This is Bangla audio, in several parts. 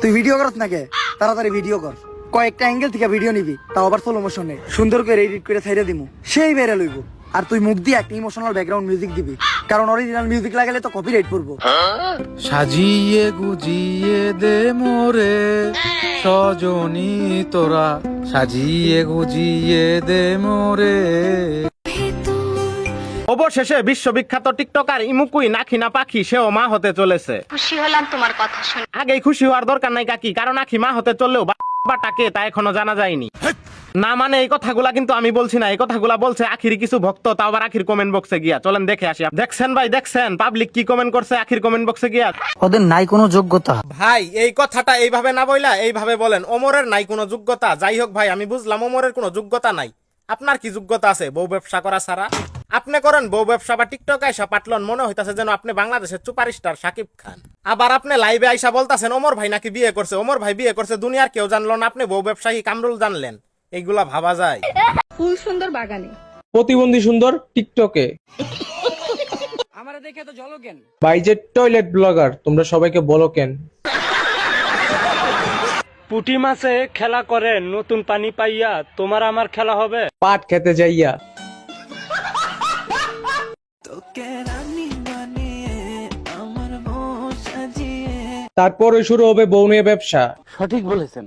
তুই ভিডিও করছ নাকি? তাড়াতাড়ি ভিডিও কর। কয়েকটা অ্যাঙ্গেল থেকে ভিডিও নিবি, তাও আবার স্লো মোশনে। সুন্দর করে এডিট করে ছাইড়া দিমু, সেই ভাইরাল হইব। আর তুই মুখ দিয়ে একটা ইমোশনাল ব্যাকগ্রাউন্ড মিউজিক দিবি, কারণ অরিজিনাল মিউজিক লাগালে তো কপিরাইট পড়বো। সাজিয়ে গুজিয়ে দে মোরে সজনী তোরা, সাজিয়ে গুজিয়ে দে মোরে। অবশেষে বিশ্ববিখ্যাত টিকটকার ইমুকুই নাখিনা পাখি সেও মা হতে চলেছে। খুশি হলাম তোমার কথা শুনে। আগেই খুশি হওয়ার দরকার নাই কাকি, কারণ আখি মা হতে চললেও বাটাকে তা এখনো জানা যায়নি। না মানে এই কথাগুলা কিন্তু আমি বলছি না, এই কথাগুলা বলছে আখির কিছু ভক্ত, তাও আবার আখির কমেন্ট বক্সে গিয়া। চলেন দেখে আসি। দেখছেন ভাই, দেখছেন পাবলিক কি কমেন্ট করছে আখির কমেন্ট বক্সে গিয়া? ওদের নাই কোনো যোগ্যতা। ভাই এই কথাটা এইভাবে না বইলা এইভাবে বলেন, ওমরের নাই কোনো যোগ্যতা। যাই হোক ভাই, আমি বুঝলাম ওমরের কোনো যোগ্যতা নাই। আপনার কি যোগ্যতা আছে বউ ব্যবসা করা ছাড়া? আপনি করেন বউ ব্যবসা বা টিকটক আইসা পাটলন, মনে হইতাছে যেন আপনি বাংলাদেশের সুপারস্টার শাকিব খান। আবার আপনি লাইভে আইসা বলতাছেন ওমর ভাই নাকি বিয়ে করছে, ওমর ভাই বিয়ে করছে, দুনিয়ার কেউ জানলো না, আপনি বউ ব্যবসায়ী কামরুল জানলেন। এইগুলা ভাবা যায়? ফুল সুন্দর বাগানে, প্রতিবন্ধী সুন্দর টিকটকে, আমারে দেখে তো জ্বলো কেন? বাইজের টয়লেট ব্লগার, তোমরা সবাইকে বলো কেন? পুঁটি মাছে খেলা করে নতুন পানি পাইয়া, তোমার আমার খেলা হবে পাট খেতে যাইয়া। তারপরে শুরু হবে বউ নিয়ে ব্যবসা। সঠিক বলেছেন।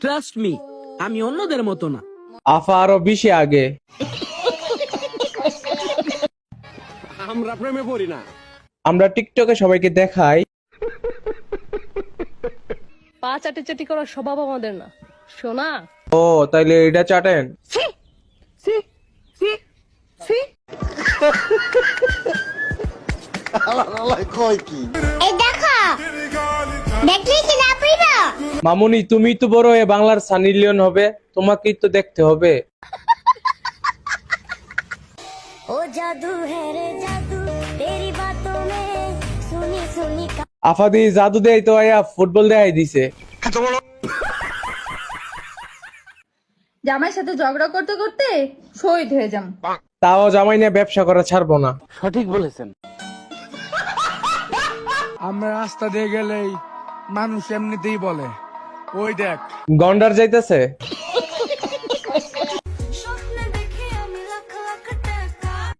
ট্রাস্ট মি, আমি অন্যদের মতো না। আফা আরো বেশি আগে। আমরা প্রেমে পড়ি না। আমরা টিকটকে সবাইকে দেখাই পা চাটি করার স্বভাব আমাদের না, শোনা। ও তাইলে এটা চাটেন। এই দেখো, দেখলি কি না পাইবা? মামুনি তুমি তো বড় হয়ে বাংলার সানি লিওন হবে, তোমাকেই তো দেখতে হবে। ও জাদু है रे जादू तेरी बातों में सुनी सुनी। আফাদি জাদু দেয় তো আয়া ফুটবল দেখাই দিছে। জামাইয়ের সাথে ঝগড়া করতে করতে শহীদ হয়ে যাম। তাও জামাই নিয়ে ব্যবসা করা ছাড়বো না। সঠিক বলেছেন। আমরা রাস্তা দিয়ে গেলেই মানুষ এমনিতেই বলে ওই দেখ গন্ডার যাইতেছে।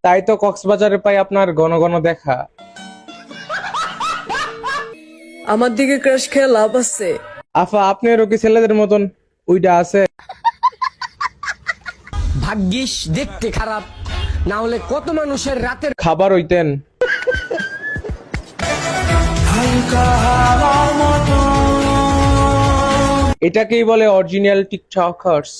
তাই তো কক্সবাজারে পাই আপনার ঘন ঘন দেখা। আমার দিকে ক্রাশ খেয়ে লাভ আছে? আফা আপনারও কি ছেলেদের মতন ওইটা আছে? ভাগ্যিস দেখতে খারাপ, না হলে কত মানুষের রাতের খাবার হইতেন। এটাকেই বলে অরিজিনাল টিকটকার্স।